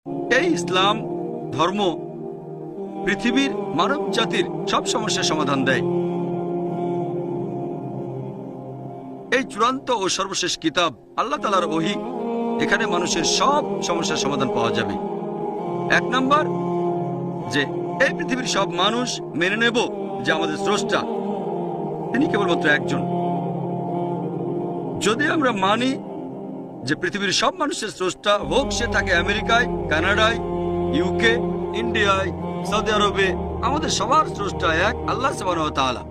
এই ইসলাম ধর্ম পৃথিবীর মানব জাতির সব সমস্যার সমাধান দেয়। এই চূড়ান্ত ও সর্বশেষ কিতাব আল্লাহ তাআলার ওহী, এখানে মানুষের সব সমস্যার সমাধান পাওয়া যাবে। এক নাম্বার, যে এই পৃথিবীর সব মানুষ মেনে নেব যে আমাদের স্রষ্টা তিনি কেবলমাত্র একজন। যদি আমরা মানি যে পৃথিবীর সব মানুষের স্রষ্টা, হোক সে থাকে আমেরিকায়, কানাডায়, ইউকে, ইন্ডিয়ায়, সৌদি আরবে, আমাদের সবার স্রষ্টা এক আল্লাহ সুবহানাহু ওয়া তাআলা।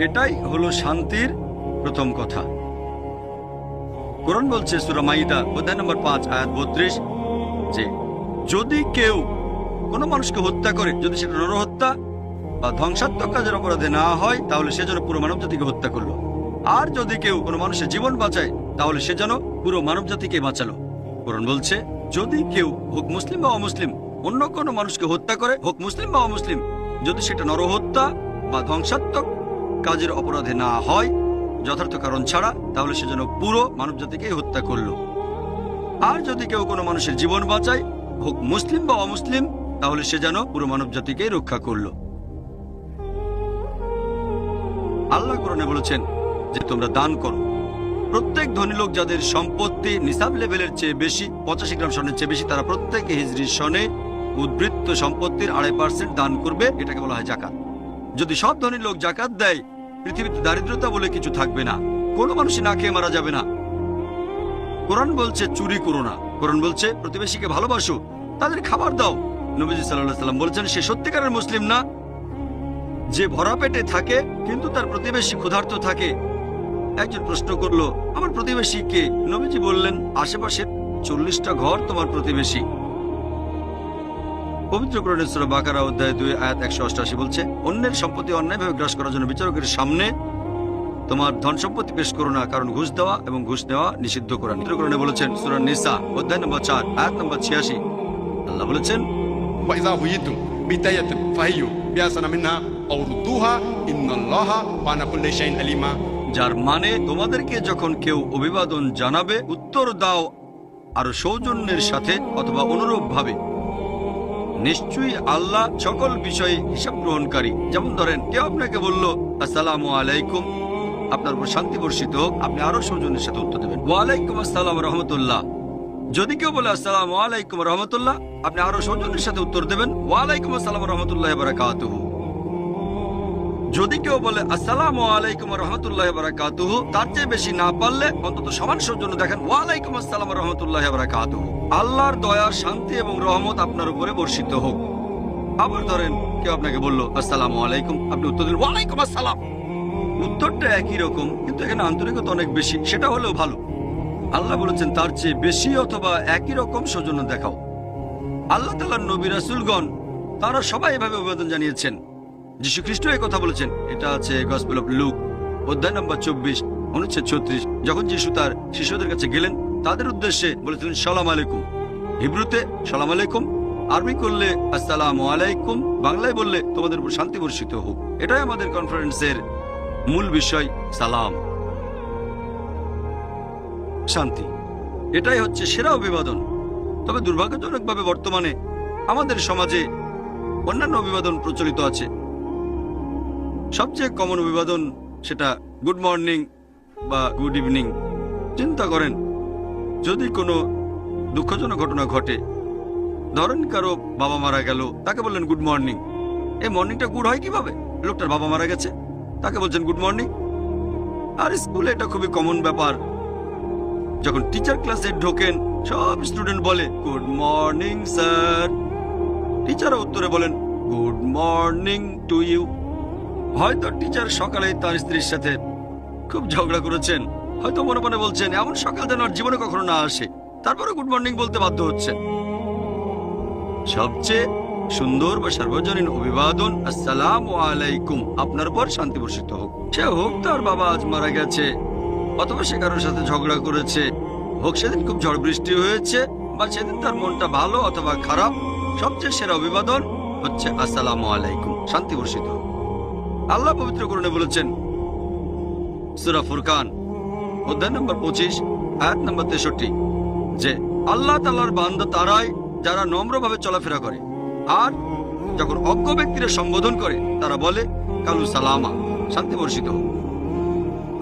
এটাই হলো শান্তির প্রথম কথা। কোরআন বলছে সূরা মাইদা অধ্যায় নম্বর 5 আয়াত 32 যে যদি কেউ কোনো মানুষকে হত্যা করে, যদি সেটা নরহত্যা বা ধ্বংসাত্মক কাজের অপরাধে না হয়, তাহলে সে যেন পুরো মানব জাতিকে হত্যা করলো। আর যদি কেউ কোনো মানুষের জীবন বাঁচায়, তাহলে সে যেন পুরো মানব জাতিকে বাঁচালো। কোরআন বলছে যদি কেউ, হোক মুসলিম বা অমুসলিম, অন্য কোনো মানুষকে হত্যা করে, হোক মুসলিম বা অমুসলিম, যদি সেটা নরহত্যা বা ধ্বংসাত্মক কাজের অপরাধে না হয়, যথার্থ কারণ ছাড়া, তাহলে সে যেন পুরো মানব জাতিকে হত্যা করলো। আর যদি কেউ কোনো মানুষের জীবন বাঁচায়, হোক মুসলিম বা অমুসলিম, তাহলে সে যেন পুরো মানব জাতিকে রক্ষা করলো। আল্লাহ কোরআনে বলেছেন যে তোমরা দান করো। প্রত্যেক ধনী লোক যাদের সম্পত্তি নিসাব লেভেলের চেয়ে বেশি, 85 গ্রাম স্বর্ণের চেয়ে বেশি, তারা প্রত্যেকে হিজরি সনে উদ্বৃত্ত সম্পত্তির 2.5% দান করবে। এটাকে বলা হয় জাকাত। যদি সব ধনী লোক জাকাত দেয়, পৃথিবীতে দারিদ্রতা বলে কিছু থাকবে না, কোনো মানুষই না খেয়ে মারা যাবে না। কোরআন বলছে চুরি করো না, কোরআন বলছে প্রতিবেশীকে ভালোবাসো, তাদের খাবার দাও। নবীজি সাল্লাল্লাহু আলাইহি সাল্লাম বলছেন সে সত্যিকারের মুসলিম না যে ভরা পেটে থাকে কিন্তু তার প্রতিবেশী ক্ষুধার্ত থাকে। একজন প্রশ্ন করলো, আমার প্রতিবেশী কে? নবীজি বললেন, আশেপাশের 40টা ঘর তোমার প্রতিবেশী। পবিত্র কোরআনের সূরা বাকারা অধ্যায় 2 আয়াত 188 বলছে অন্যের সম্পত্তি অন্যায়ভাবে গ্রাস করার জন্য বিচারকের সামনে তোমার ধন সম্পত্তি পেশ করো না, কারণ ঘুষ দেওয়া এবং ঘুষ নেওয়া নিষিদ্ধ করা। পবিত্র কোরআনে বলেছেন সূরা নিসা অধ্যায় নম্বর 4 আয়াত নম্বর 86, আল্লাহ বলেছেন وإذا حييتم بتحية فحيوا بأحسن منها أو ردوها إن الله كان بكل شيء عليما। যার মানে তোমাদেরকে যখন কেউ অভিবাদন জানাবে, উত্তর দাও আর সৌজন্যের সাথে অথবা অনুরূপ ভাবে। নিশ্চয়ই আল্লাহ সকল বিষয়ে হিসাব গ্রহণকারী। যেমন ধরেন কেউ আপনাকে বলল আসসালামু আলাইকুম, আপনার উপর শান্তি বর্ষিত হোক, আপনি আরো সৌজন্যের সাথে উত্তর দেবেন ওয়ালাইকুম আসসালাম রহমতুল্লাহ। যদি কেউ বলে আসসালামু আলাইকুম রহমতুল্লাহ, আপনি আরো সৌজন্যের সাথে উত্তর দেবেন ওয়ালাইকুম আসসালাম রহমতুল্লাহ বারাকাতুহু। যদি কেউ বলে আসসালামু আলাইকুম রহমতুল্লাহ বারাকাতুহু, তার চেয়ে বেশি না পারলে অন্তত সমান সৌজন্য দেখেন ওয়ালাইকুম আসসালাম রহমতুল্লাহ বারাকাতুহু। আল্লাহর দয়া, শান্তি এবং রহমত আপনার উপরে বর্ষিত হোক। আবার ধরেন কেউ আপনাকে বলল আসসালামু আলাইকুম, আপনি উত্তর দিলেন ওয়ালাইকুম আসসালাম। উত্তরটা একই রকম, কিন্তু এখানে আন্তরিকতা অনেক বেশি, সেটা হলেও ভালো। আল্লাহ বলেছেন তার চেয়ে বেশি অথবা একই রকম সৌজন্য দেখাও। আল্লাহ তাআলার নবী রাসূলগণ তারা সবাই এভাবে অভিবাদন জানিয়েছেন। যীশু খ্রিস্ট এই কথা বলেছেন, এটা আছে গসপেল অফ লুক অধ্যায় নম্বর 24 অনুচ্ছেদ 36। যখন যীশু তার শিষ্যদের কাছে গেলেন, তাদের উদ্দেশ্যে বলেছিলেন সালাম আলাইকুম। হিব্রুতে সালাম আলাইকুম, আরবি করলে আসসালামু আলাইকুম, বাংলায় বললে তোমাদের উপর শান্তি বর্ষিত হোক। এটাই আমাদের কনফারেন্সের মূল বিষয়, সালাম, শান্তি। এটাই হচ্ছে সেরা অভিবাদন। তবে দুর্ভাগ্যজনকভাবে বর্তমানে আমাদের সমাজে অন্যান্য অভিবাদন প্রচলিত আছে। সবচেয়ে কমন অভিবাদন সেটা গুড মর্নিং বা গুড ইভিনিং। চিন্তা করেন, যদি কোনো দুঃখজনক ঘটনা ঘটে, ধরেন কারো বাবা মারা গেল, তাকে বললেন গুড মর্নিং। এই মর্নিংটা গুড হয় কিভাবে? লোকটার বাবা মারা গেছে, তাকে বলছেন গুড মর্নিং। আর স্কুলে এটা খুবই কমন ব্যাপার। যখন টিচার ক্লাসে ঢোকেন, সব স্টুডেন্ট বলে গুড মর্নিং স্যার। টিচারও উত্তরে বলেন গুড মর্নিং টু ইউ। হয়তো টিচার সকালে তার স্ত্রীর সাথে খুব ঝগড়া করেছেন, হয়তো মনে মনে বলছেন এমন সকাল যেন আর জীবনে কখনো না আসে, তারপরে গুড মর্নিং বলতে বাধ্য হচ্ছে। সবচেয়ে সুন্দর বা সার্বজনীন অভিবাদন আসসালামু আলাইকুম, আপনার উপর শান্তি বর্ষিত হোক। সে হোক তার বাবা আজ মারা গেছে, অথবা সে কারোর সাথে ঝগড়া করেছে, হোক সেদিন খুব ঝড় বৃষ্টি হয়েছে, বা সেদিন তার মনটা ভালো অথবা খারাপ, সবচেয়ে সেরা অভিবাদন হচ্ছে আসসালামু আলাইকুম, শান্তি বর্ষিত হোক। আল্লাহ পবিত্র কোরআনে বলেছেন সূরা ফুরকান অধ্যায় নম্বর 25 আয়াত নম্বর 63 যে আল্লাহ তাআলার বান্দা তারাই যারা নম্রভাবে চলাফেরা করে, আর যখন অজ্ঞ ব্যক্তিরা সম্বোধন করে তারা বলে কালু সালামা, শান্তি বর্ষিত হোক।